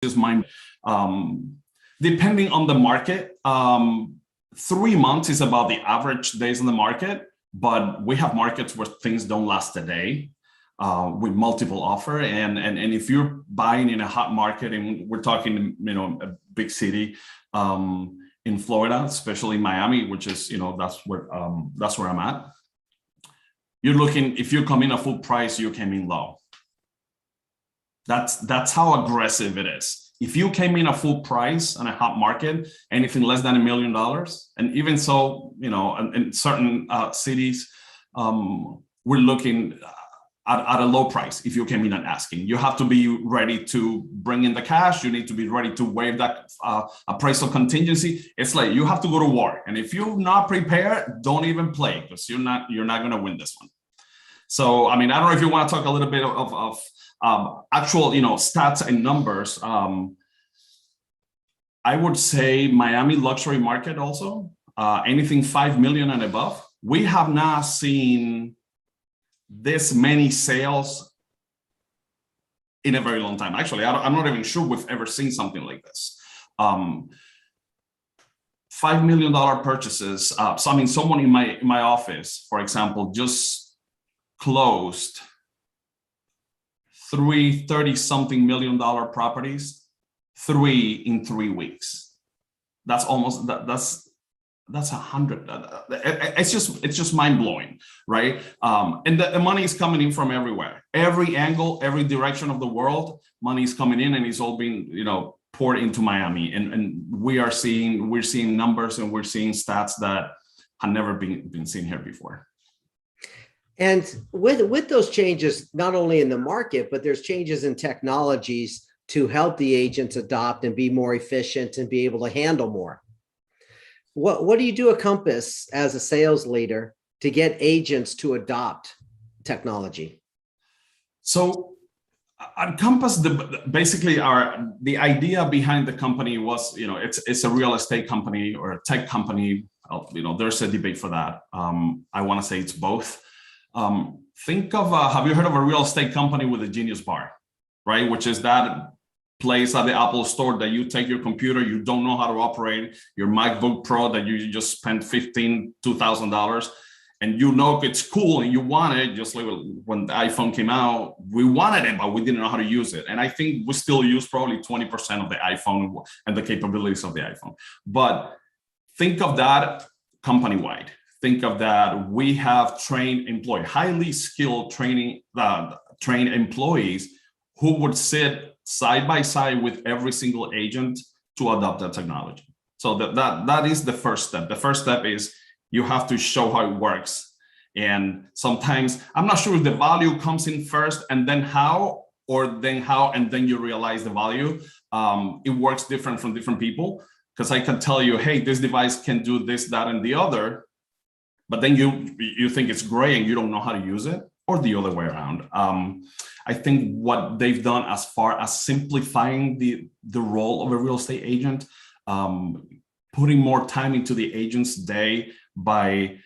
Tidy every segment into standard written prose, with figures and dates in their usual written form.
is mine. Depending on the market, 3 months is about the average days in the market, but we have markets where things don't last a day with multiple offer. And if you're buying in a hot market, and we're talking, a big city in Florida, especially Miami, which is, that's where I'm at. You're looking, if you come in at full price, you came in low. That's how aggressive it is. If you came in at full price on a hot market, anything less than $1 million, and even so, in certain cities, we're looking at a low price. If you came in and asking, you have to be ready to bring in the cash. You need to be ready to waive that appraisal contingency. It's like you have to go to war, and if you're not prepared, don't even play, because you're not going to win this one. So, I don't know if you want to talk a little bit of actual, stats and numbers. I would say Miami luxury market also, anything 5 million and above. We have not seen this many sales in a very long time. Actually, I'm not even sure we've ever seen something like this. $5 million purchases. So, someone in my office, for example, just closed 3 30-something million dollar properties, 3 in 3 weeks. That's almost that's 100. It's just mind blowing, right? And the money is coming in from everywhere, every angle, every direction of the world. Money is coming in, and it's all being poured into Miami. And we're seeing numbers, and we're seeing stats that have never been seen here before. And with those changes, not only in the market, but there's changes in technologies to help the agents adopt and be more efficient and be able to handle more. What do you do at Compass as a sales leader to get agents to adopt technology? So at Compass, basically the idea behind the company was, it's a real estate company or a tech company. There's a debate for that. I want to say it's both. Think of, have you heard of a real estate company with a Genius Bar, right? Which is that place at the Apple store that you take your computer, you don't know how to operate, your MacBook Pro that you just spent $2,000, and it's cool and you want it, just like when the iPhone came out, we wanted it, but we didn't know how to use it. And I think we still use probably 20% of the iPhone and the capabilities of the iPhone. But think of that company-wide. Think of that. We have trained employees, highly skilled trained employees who would sit side by side with every single agent to adopt that technology. So that is the first step. The first step is you have to show how it works. And sometimes I'm not sure if the value comes in first and then how, and then you realize the value. It works different from different people, because I can tell you, hey, this device can do this, that, and the other. But then you think it's great and you don't know how to use it, or the other way around. I think what they've done as far as simplifying the role of a real estate agent, putting more time into the agent's day by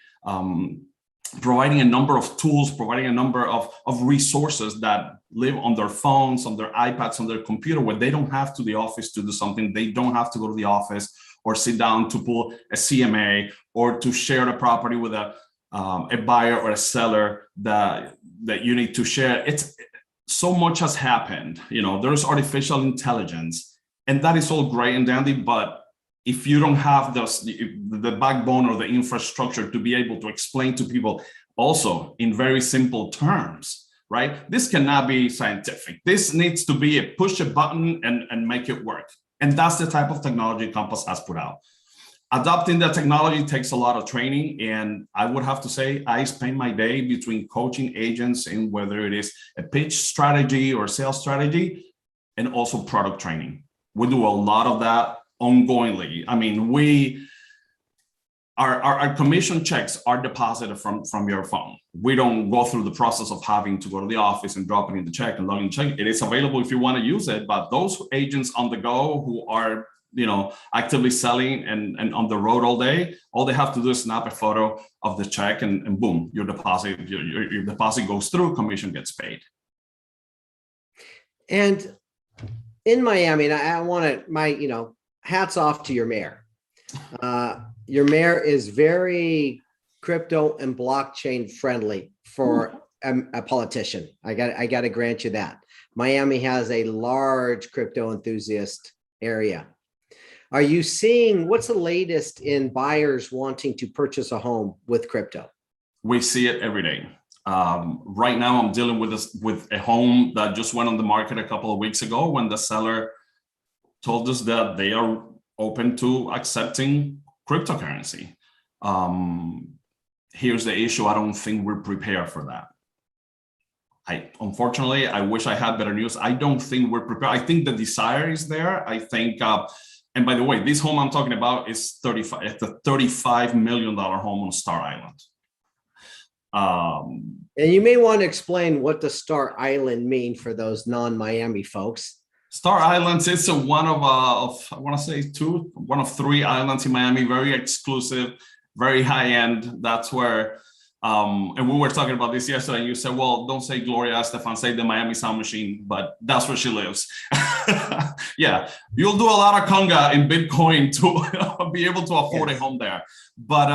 providing a number of tools, providing a number of resources that live on their phones, on their iPads, on their computer, where they don't have to the office to do something. They don't have to go to the office or sit down to pull a CMA or to share the property with a buyer or a seller that you need to share. It's so much has happened. There's artificial intelligence, and that is all great and dandy. But if you don't have the backbone or the infrastructure to be able to explain to people also in very simple terms, right? This cannot be scientific. This needs to be a push a button and make it work. And that's the type of technology Compass has put out. Adopting the technology takes a lot of training. And I would have to say, I spend my day between coaching agents in whether it is a pitch strategy or sales strategy, and also product training. We do a lot of that ongoingly. Our commission checks are deposited from your phone. We don't go through the process of having to go to the office and drop it in the check and log in the check. It is available if you want to use it, but those agents on the go who are actively selling and on the road all day, all they have to do is snap a photo of the check and boom, your deposit goes through, commission gets paid. And in Miami, and I want hats off to your mayor. Your mayor is very crypto and blockchain friendly for a politician. I got to grant you that. Miami has a large crypto enthusiast area. Are you seeing what's the latest in buyers wanting to purchase a home with crypto? We see it every day. Right now, I'm dealing with a home that just went on the market a couple of weeks ago when the seller told us that they are open to accepting cryptocurrency. Here's the issue. I don't think we're prepared for that. Unfortunately, I wish I had better news. I don't think we're prepared. I think the desire is there. I think, and by the way, this home I'm talking about is it's a $35 million home on Star Island. And you may want to explain what the Star Island mean for those non-Miami folks. Star Islands is one of I want to say one of three islands in Miami, very exclusive, very high end. That's where, and we were talking about this yesterday. And you said, well, don't say Gloria Estefan, say the Miami Sound Machine, but that's where she lives. Yeah, you'll do a lot of conga in Bitcoin to be able to afford a home there. But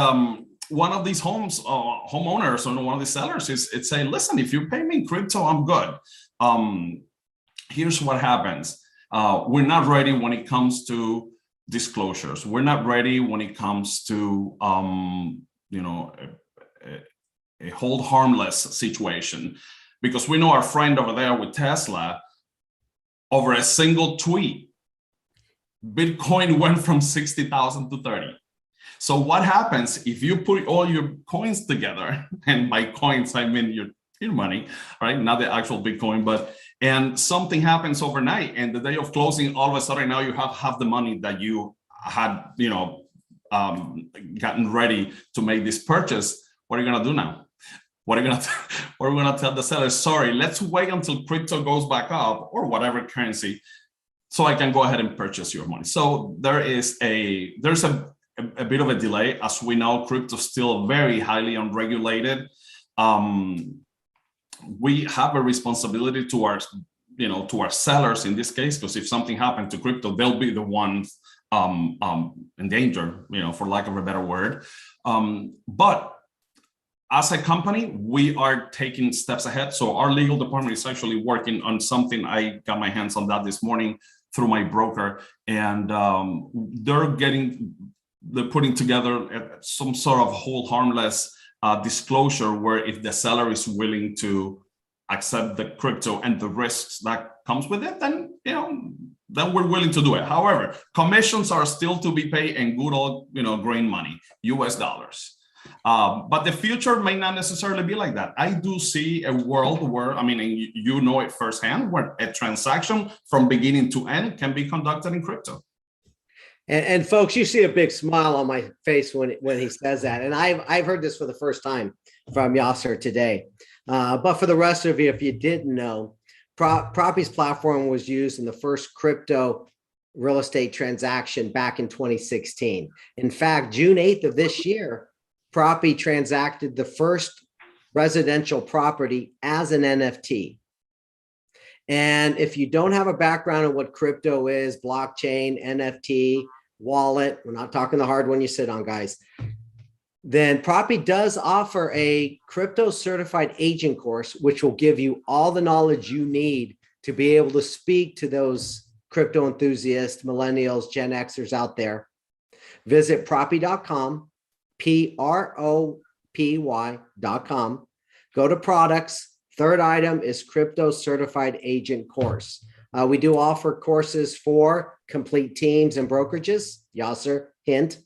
one of these homeowners or one of the sellers is saying, listen, if you pay me in crypto, I'm good. Here's what happens. We're not ready when it comes to disclosures. We're not ready when it comes to, a hold harmless situation, because we know our friend over there with Tesla, over a single tweet, Bitcoin went from 60,000 to 30. So what happens if you put all your coins together, and by coins, I mean your money, right? Not the actual Bitcoin, and something happens overnight, and the day of closing, all of a sudden now you have half the money that you had, gotten ready to make this purchase. What are you gonna do now? What are we gonna tell the seller? Sorry, let's wait until crypto goes back up or whatever currency, so I can go ahead and purchase your money. So there's a bit of a delay. As we know, crypto is still very highly unregulated. We have a responsibility to our sellers in this case, because if something happened to crypto, they'll be the ones in danger, for lack of a better word. But as a company, we are taking steps ahead. So our legal department is actually working on something. I got my hands on that this morning through my broker, and they're putting together some sort of hold harmless disclosure, where if the seller is willing to accept the crypto and the risks that comes with it, then then we're willing to do it. However, commissions are still to be paid in good old green money, US dollars. But the future may not necessarily be like that. I do see a world where, and you know it firsthand, where a transaction from beginning to end can be conducted in crypto. And folks, you see a big smile on my face when he says that. And I've heard this for the first time from Yasser today. But for the rest of you, if you didn't know, Propy's platform was used in the first crypto real estate transaction back in 2016. In fact, June 8th of this year, Propy transacted the first residential property as an NFT. And if you don't have a background in what crypto is, blockchain, NFT, wallet, we're not talking the hard one you sit on, guys, then Propy does offer a crypto certified agent course, which will give you all the knowledge you need to be able to speak to those crypto enthusiasts, millennials, Gen Xers out there. Visit propy.com, PROPY.com. Go to products. Third item is crypto certified agent course. We do offer courses for complete teams and brokerages. Yasser, hint,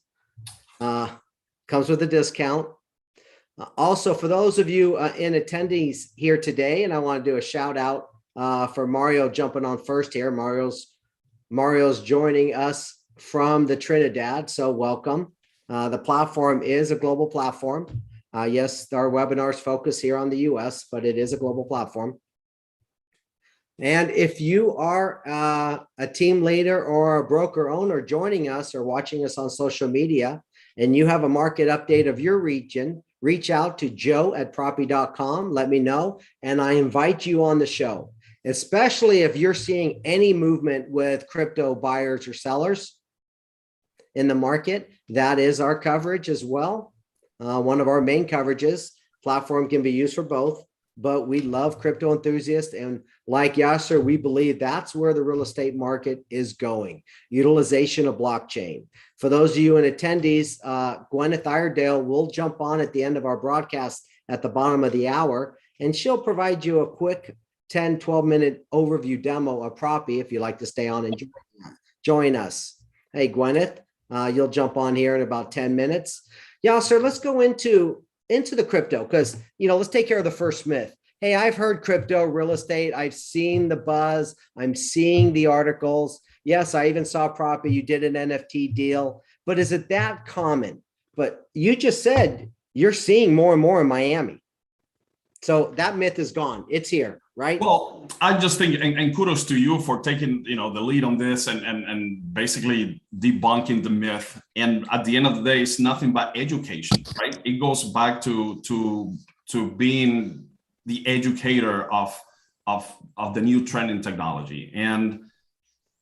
comes with a discount. Also, for those of you in attendees here today, and I want to do a shout out for Mario jumping on first here. Mario's joining us from the Trinidad, so welcome. The platform is a global platform. Yes, our webinars focus here on the US, but it is a global platform. And if you are a team leader or a broker owner joining us or watching us on social media, and you have a market update of your region, reach out to joe@propy.com. Let me know, and I invite you on the show. especially if you're seeing any movement with crypto buyers or sellers in the market. That is our coverage as well. One of our main coverages. Platform can be used for both, but we love crypto enthusiasts. And like Yasser, we believe that's where the real estate market is going. Utilization of blockchain. For those of you in attendees, Gwyneth Iredale will jump on at the end of our broadcast at the bottom of the hour, and she'll provide you a quick 10, 12-minute overview demo of Propy if you'd like to stay on and join us. Hey, Gwyneth, you'll jump on here in about 10 minutes. Yasser, let's go into the crypto because, let's take care of the first myth. Hey, I've heard crypto, real estate. I've seen the buzz. I'm seeing the articles. Yes, I even saw Propy. You did an NFT deal, but is it that common? But you just said you're seeing more and more in Miami. So that myth is gone. It's here, right? Well, I just think, and kudos to you for taking, the lead on this and basically debunking the myth. And at the end of the day, it's nothing but education, right? It goes back to being the educator of the new trend in technology. And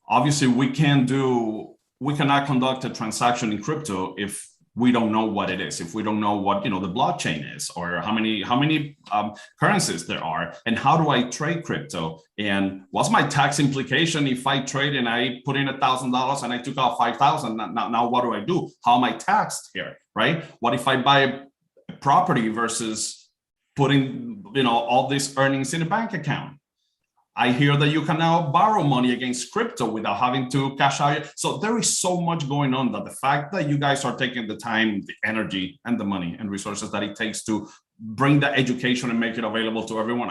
obviously we cannot conduct a transaction in crypto if we don't know what it is, if we don't know what the blockchain is, or how many currencies there are, and how do I trade crypto, and what's my tax implication if I trade and I put in $1,000 and I took out 5,000. Now what do I do? How am I taxed here, right? What if I buy a property versus putting all these earnings in a bank account? I hear that you can now borrow money against crypto without having to cash out. So there is so much going on that the fact that you guys are taking the time, the energy, and the money and resources that it takes to bring that education and make it available to everyone,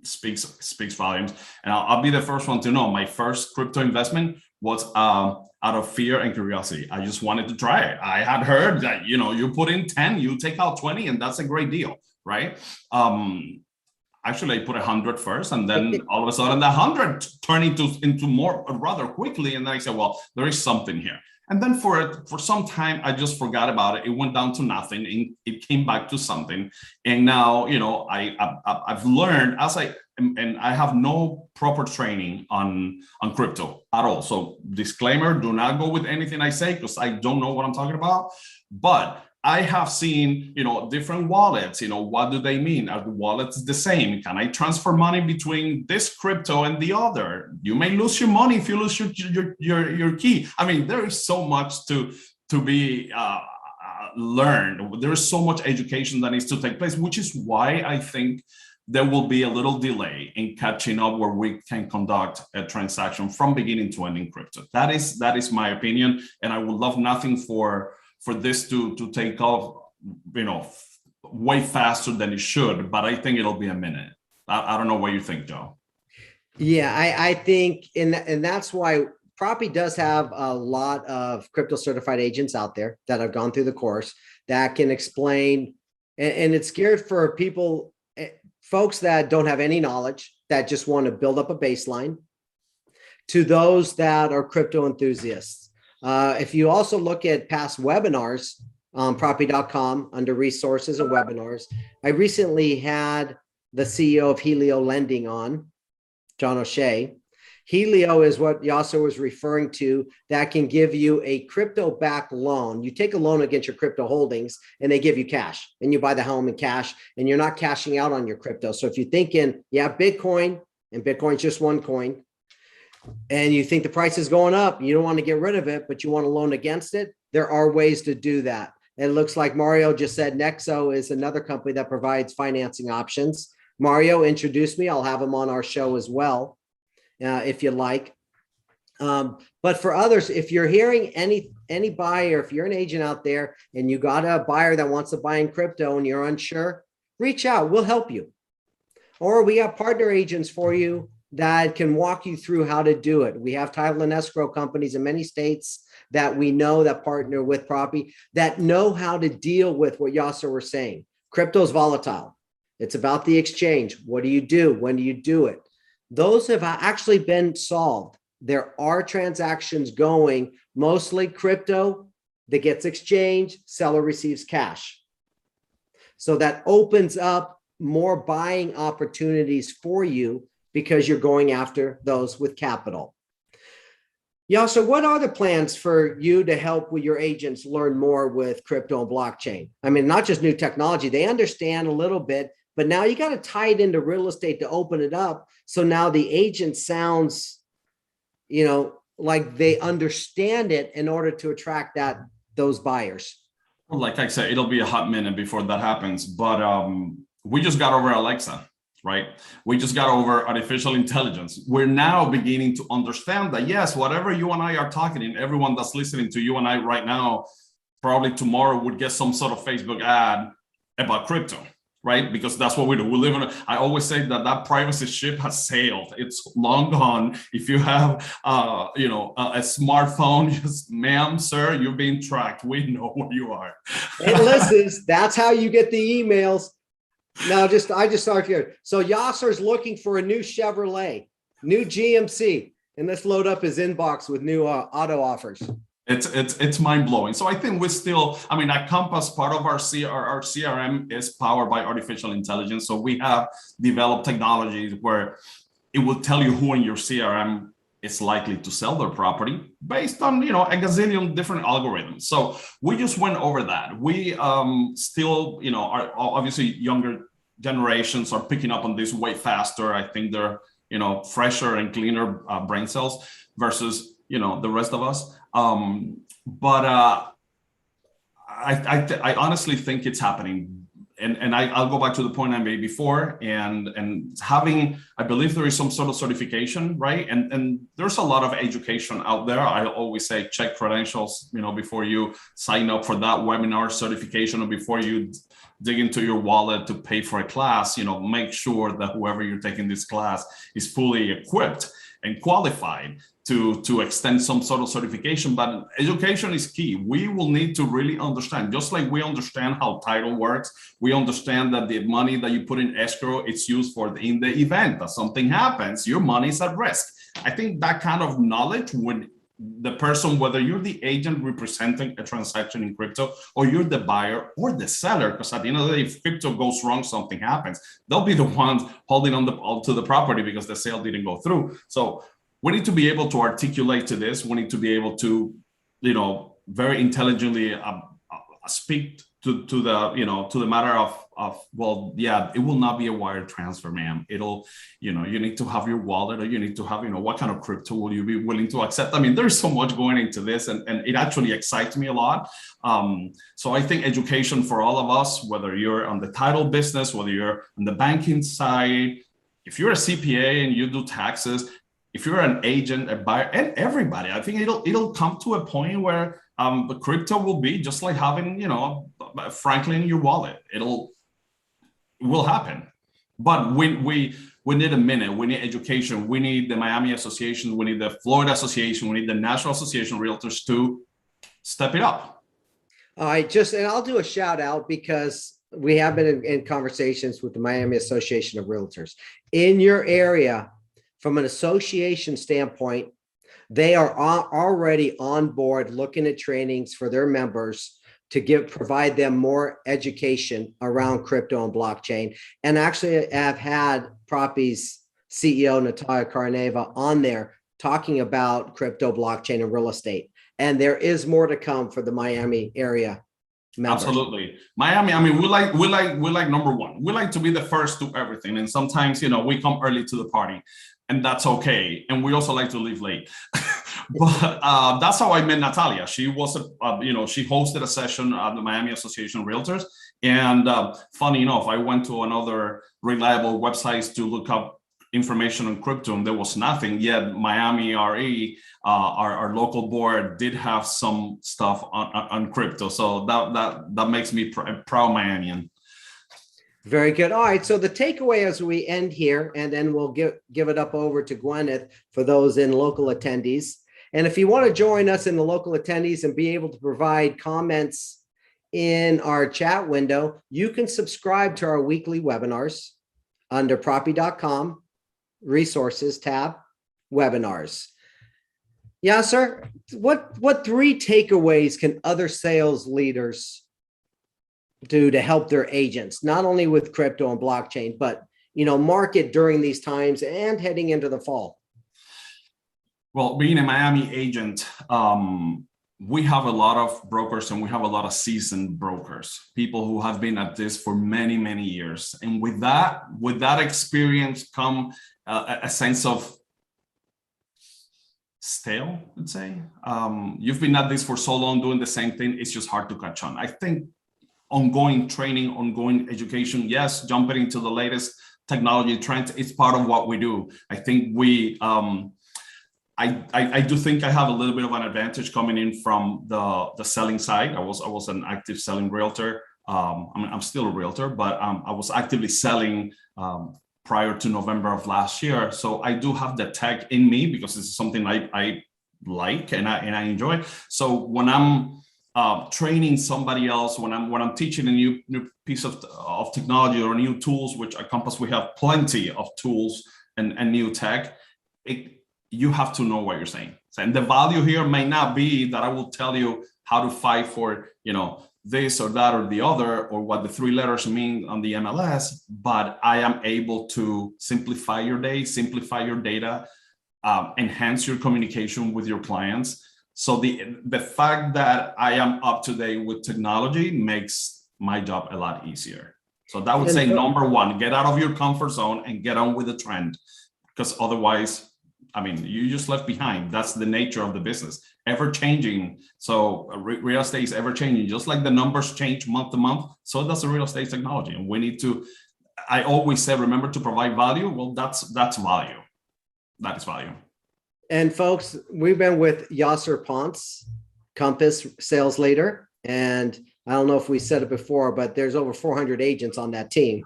speaks volumes. And I'll be the first one to know. My first crypto investment was out of fear and curiosity. I just wanted to try it. I had heard that you put in 10, you take out 20, and that's a great deal, right? Actually, I put 100 first, and then all of a sudden the 100 turned into more rather quickly. And then I said, well, there is something here. And then for some time, I just forgot about it. It went down to nothing, and it came back to something. And now, I've learned and I have no proper training on crypto at all. So disclaimer, do not go with anything I say because I don't know what I'm talking about. But I have seen, different wallets. What do they mean? Are the wallets the same? Can I transfer money between this crypto and the other? You may lose your money if you lose your key. There is so much to be learned. There is so much education that needs to take place, which is why I think there will be a little delay in catching up where we can conduct a transaction from beginning to end in crypto. That is my opinion, and I would love nothing for this to take off, way faster than it should, but I think it'll be a minute. I don't know what you think, Joe. Yeah, I think, and that's why Propy does have a lot of crypto certified agents out there that have gone through the course that can explain, and it's geared for people, folks that don't have any knowledge, that just want to build up a baseline, to those that are crypto enthusiasts. If you also look at past webinars on propy.com under resources and webinars, I recently had the CEO of Helio Lending on, John O'Shea. Helio is what Yasser was referring to, that can give you a crypto-backed loan. You take a loan against your crypto holdings and they give you cash, and you buy the home in cash, and you're not cashing out on your crypto. So if you're thinking, Bitcoin, and Bitcoin's just one coin, and you think the price is going up, you don't want to get rid of it, but you want to loan against it, there are ways to do that. And it looks like Mario just said Nexo is another company that provides financing options. Mario, introduce me. I'll have him on our show as well, if you like. But for others, if you're hearing any buyer, if you're an agent out there and you got a buyer that wants to buy in crypto and you're unsure, reach out. We'll help you. Or we have partner agents for you that can walk you through how to do it. We have title and escrow companies in many states that we know that partner with Propy, that know how to deal with what Yasser was saying. Crypto is volatile. It's about the exchange. What do you do? When do you do it? Those have actually been solved. There are transactions going, mostly crypto that gets exchanged, seller receives cash. So that opens up more buying opportunities for you because you're going after those with capital. Yeah. So what are the plans for you to help with your agents learn more with crypto and blockchain? I mean, not just new technology, they understand a little bit, but now you got to tie it into real estate to open it up. So now the agent sounds, like they understand it in order to attract those buyers. Well, like I said, it'll be a hot minute before that happens, but we just got over Alexa, right? We just got over artificial intelligence. We're now beginning to understand that, yes, whatever you and I are talking, and everyone that's listening to you and I right now, probably tomorrow would get some sort of Facebook ad about crypto, right? Because that's what we do. We live in I always say that privacy ship has sailed. It's long gone. If you have, a smartphone, just, ma'am, sir, you're being tracked. We know where you are. And listen, that's how you get the emails. Now, I just started here. So Yasser's looking for a new Chevrolet, new GMC, and let's load up his inbox with new auto offers. It's mind blowing. So I think we still, at Compass, part of our CRM is powered by artificial intelligence. So we have developed technologies where it will tell you who in your CRM is likely to sell their property based on, a gazillion different algorithms. So we just went over that. We still, are obviously younger generations are picking up on this way faster. I think they're, fresher and cleaner brain cells versus, the rest of us. But I honestly think it's happening. And I'll go back to the point I made before, and having, I believe there is some sort of certification, right? And there's a lot of education out there. I always say check credentials, before you sign up for that webinar certification, or before you dig into your wallet to pay for a class. Make sure that whoever you're taking this class is fully equipped and qualified to extend some sort of certification. But education is key. We will need to really understand, just like we understand how title works, we understand that the money that you put in escrow, it's used for in the event that something happens, your money is at risk. I think that kind of knowledge, when the person, whether you're the agent representing a transaction in crypto, or you're the buyer or the seller, because at the end of the day, if crypto goes wrong, something happens, they'll be the ones holding on to the property because the sale didn't go through. So we need to be able to articulate to this. We need to be able to, very intelligently speak to the matter of, well, yeah, it will not be a wire transfer, ma'am. It'll, you need to have your wallet, or you need to have, what kind of crypto will you be willing to accept? There's so much going into this, and it actually excites me a lot. So I think education for all of us, whether you're on the title business, whether you're on the banking side, if you're a CPA and you do taxes, if you're an agent, a buyer, and everybody, I think it'll come to a point where the crypto will be just like having, Franklin in your wallet. It will happen. But we need a minute. We need education. We need the Miami Association. We need the Florida Association. We need the National Association of Realtors to step it up. All right, and I'll do a shout out, because we have been in conversations with the Miami Association of Realtors in your area. From an association standpoint, they are already on board looking at trainings for their members to provide them more education around crypto and blockchain. And actually, I've had Propy's CEO, Natalia Karneva, on there talking about crypto, blockchain, and real estate. And there is more to come for the Miami area members. Absolutely. Miami, we like number one. We like to be the first to everything. And sometimes, we come early to the party. And that's okay. And we also like to leave late. But that's how I met Natalia. She was, she hosted a session at the Miami Association of Realtors. And funny enough, I went to another reliable website to look up information on crypto, and there was nothing. Yet Miami RE, our local board, did have some stuff on crypto. So that makes me proud Miamian. Very good. All right. So the takeaway as we end here, and then we'll give it up over to Gwyneth for those in local attendees. And if you want to join us in the local attendees and be able to provide comments in our chat window, you can subscribe to our weekly webinars under propy.com, resources tab, webinars. Yasser, what 3 takeaways can other sales leaders do to help their agents, not only with crypto and blockchain, but market during these times and heading into the fall? Well, being a Miami agent, we have a lot of brokers and we have a lot of seasoned brokers, people who have been at this for many, many years. And with that experience come a sense of stale, let's say. You've been at this for so long doing the same thing, it's just hard to catch on. I think ongoing training, ongoing education, yes, jumping into the latest technology trends, it's part of what we do. I think I do think I have a little bit of an advantage coming in from the selling side. I was an active selling realtor. I'm still a realtor, but I was actively selling prior to November of last year. So I do have the tech in me because this is something I like and I enjoy. So when I'm training somebody else, when I'm teaching a new piece of technology or new tools, which at Compass we have plenty of tools and new tech, you have to know what you're saying. And the value here may not be that I will tell you how to fight for, this or that or the other, or what the 3 letters mean on the MLS, but I am able to simplify your day, simplify your data, enhance your communication with your clients. So the fact that I am up to date with technology makes my job a lot easier. So that would say number 1, get out of your comfort zone and get on with the trend, because otherwise, you just left behind. That's the nature of the business, ever changing. So real estate is ever changing, just like the numbers change month to month. So does the real estate technology. And we need to, I always say, remember to provide value. Well, that's value. That is value. And folks, we've been with Yasser Ponce, Compass sales leader. And I don't know if we said it before, but there's over 400 agents on that team.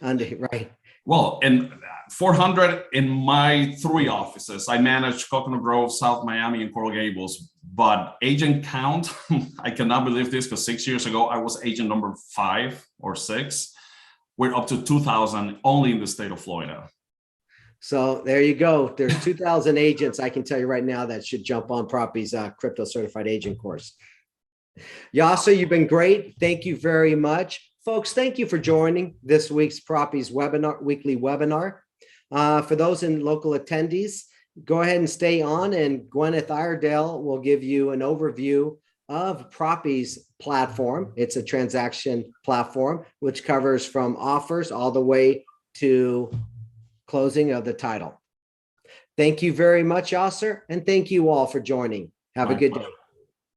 Right. Well, and 400 in my 3 offices. I manage Coconut Grove, South Miami, and Coral Gables. But agent count, I cannot believe this, because 6 years ago, I was agent number 5 or 6. We're up to 2,000 only in the state of Florida. So there you go. There's 2,000 agents, I can tell you right now, that should jump on Propy's crypto certified agent course. Yasser, you've been great. Thank you very much. Folks, thank you for joining this week's Propy's weekly webinar. For those in local attendees, go ahead and stay on, and Gwyneth Iredale will give you an overview of Propy's platform. It's a transaction platform which covers from offers all the way to closing of the title. Thank you very much, Yasser, and thank you all for joining. Have a good day.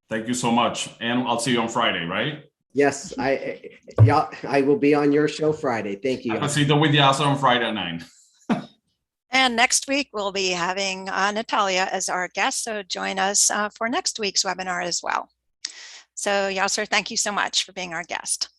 Thank you so much, and I'll see you on Friday, right? Yes, I will be on your show Friday. Thank you. I'll see you with Yasser on Friday at 9. And next week, we'll be having Natalia as our guest. So join us for next week's webinar as well. So Yasser, thank you so much for being our guest.